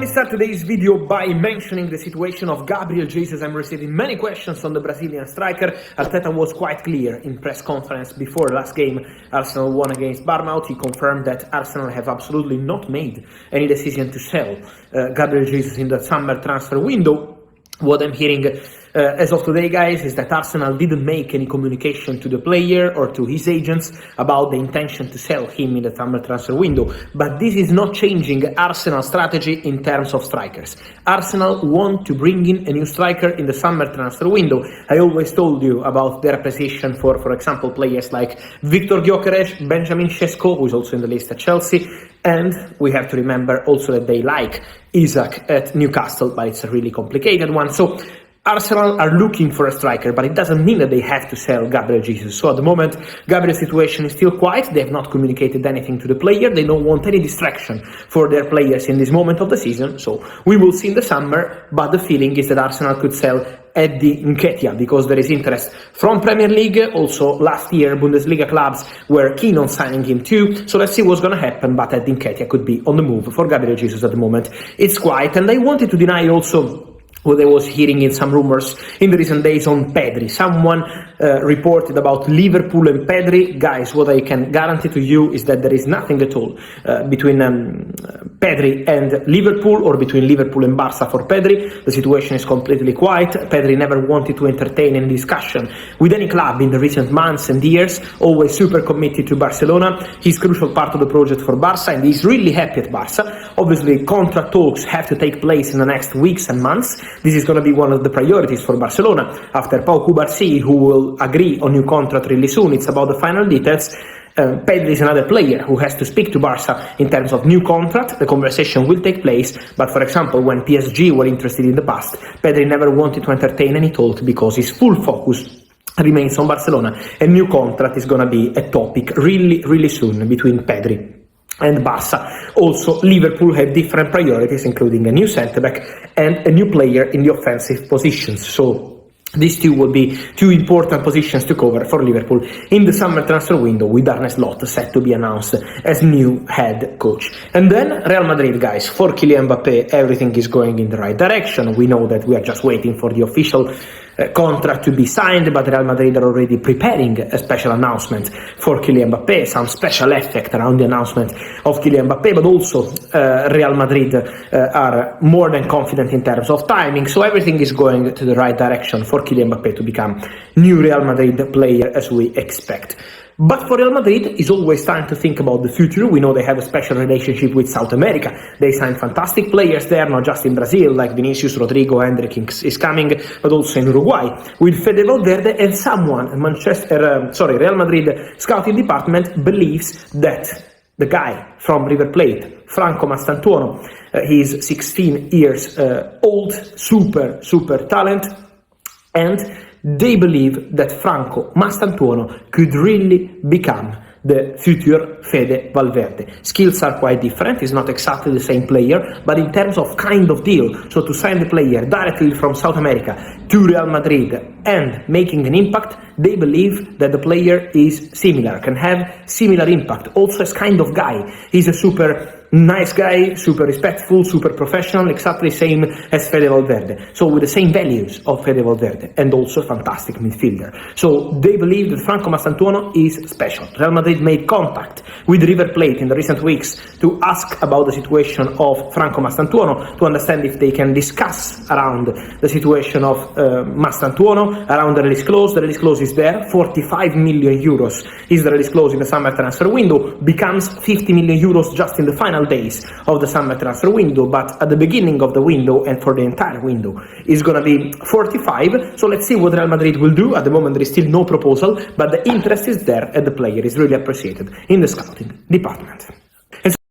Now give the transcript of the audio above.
me start today's video by mentioning the situation of Gabriel Jesus. I'm receiving many questions on the Brazilian striker. Arteta was quite clear in press conference before last game Arsenal won against Bournemouth. He confirmed that Arsenal have absolutely not made any decision to sell Gabriel Jesus in the summer transfer window. What I'm hearing as of today, guys, is that Arsenal didn't make any communication to the player or to his agents about the intention to sell him in the summer transfer window. But this is not changing Arsenal's strategy in terms of strikers. Arsenal want to bring in a new striker in the summer transfer window. I always told you about their position for example, players like Victor Gyökeres, Benjamin Sesko, who is also in the list at Chelsea, and we have to remember also that they like Isaac at Newcastle, but it's a really complicated one. So Arsenal are looking for a striker, but it doesn't mean that they have to sell Gabriel Jesus. So at the moment, Gabriel's situation is still quiet. They have not communicated anything to the player. They don't want any distraction for their players in this moment of the season. So we will see in the summer, but the feeling is that Arsenal could sell Eddie Nketiah because there is interest from Premier League. Also, last year, Bundesliga clubs were keen on signing him too. So let's see what's going to happen, but Eddie Nketiah could be on the move. For Gabriel Jesus at the moment, it's quiet. And I wanted to deny also what I was hearing in some rumors in the recent days on Pedri. Someone reported about Liverpool and Pedri. Guys, what I can guarantee to you is that there is nothing at all between Pedri and Liverpool, or between Liverpool and Barca for Pedri. The situation is completely quiet. Pedri never wanted to entertain any discussion with any club in the recent months and years, always super committed to Barcelona. He's a crucial part of the project for Barca, and he's really happy at Barca. Obviously, contract talks have to take place in the next weeks and months. This is going to be one of the priorities for Barcelona after Pau Cubarsí, who will agree on new contract really soon. It's about the final details. Pedri is another player who has to speak to Barca in terms of new contract. The conversation will take place, but for example, when PSG were interested in the past, Pedri never wanted to entertain any talk because his full focus remains on Barcelona, and new contract is going to be a topic really soon between Pedri and Barca. Also, Liverpool had different priorities, including a new centre-back and a new player in the offensive positions. So these two will be two important positions to cover for Liverpool in the summer transfer window, with Arne Slot set to be announced as new head coach. And then Real Madrid, guys, for Kylian Mbappe, everything is going in the right direction. We know that we are just waiting for the official contract to be signed, but Real Madrid are already preparing a special announcement for Kylian Mbappe, some special effect around the announcement of Kylian Mbappe, but also Real Madrid are more than confident in terms of timing, so everything is going to the right direction for Kylian Mbappe to become new Real Madrid player as we expect. But for Real Madrid, it's always time to think about the future. We know they have a special relationship with South America. They signed fantastic players there, not just in Brazil, like Vinicius, Rodrigo, Hendrick is coming, but also in Uruguay, with Fede Valverde. And someone, Real Madrid scouting department believes that the guy from River Plate, Franco Mastantuono, he's 16 years old, super talent, and they believe that Franco Mastantuono could really become the future Fede Valverde. Skills are quite different, he's not exactly the same player, but in terms of kind of deal, so to sign the player directly from South America to Real Madrid and making an impact, they believe that the player is similar, can have similar impact. Also as kind of guy, he's a super nice guy, super respectful, super professional, exactly same as Fede Valverde. So with the same values of Fede Valverde, and also a fantastic midfielder. So they believe that Franco Mastantuono is special. Real Madrid made contact with River Plate in the recent weeks to ask about the situation of Franco Mastantuono, to understand if they can discuss around the situation of Mastantuono, around the release clause. The release clause is there, 45 million euros is the release clause in the summer transfer window, becomes 50 million euros just in the final days of the summer transfer window, but at the beginning of the window and for the entire window is going to be 45. So let's see what Real Madrid will do. At the moment there is still no proposal, but the interest is there and the player is really appreciated in the scouting department.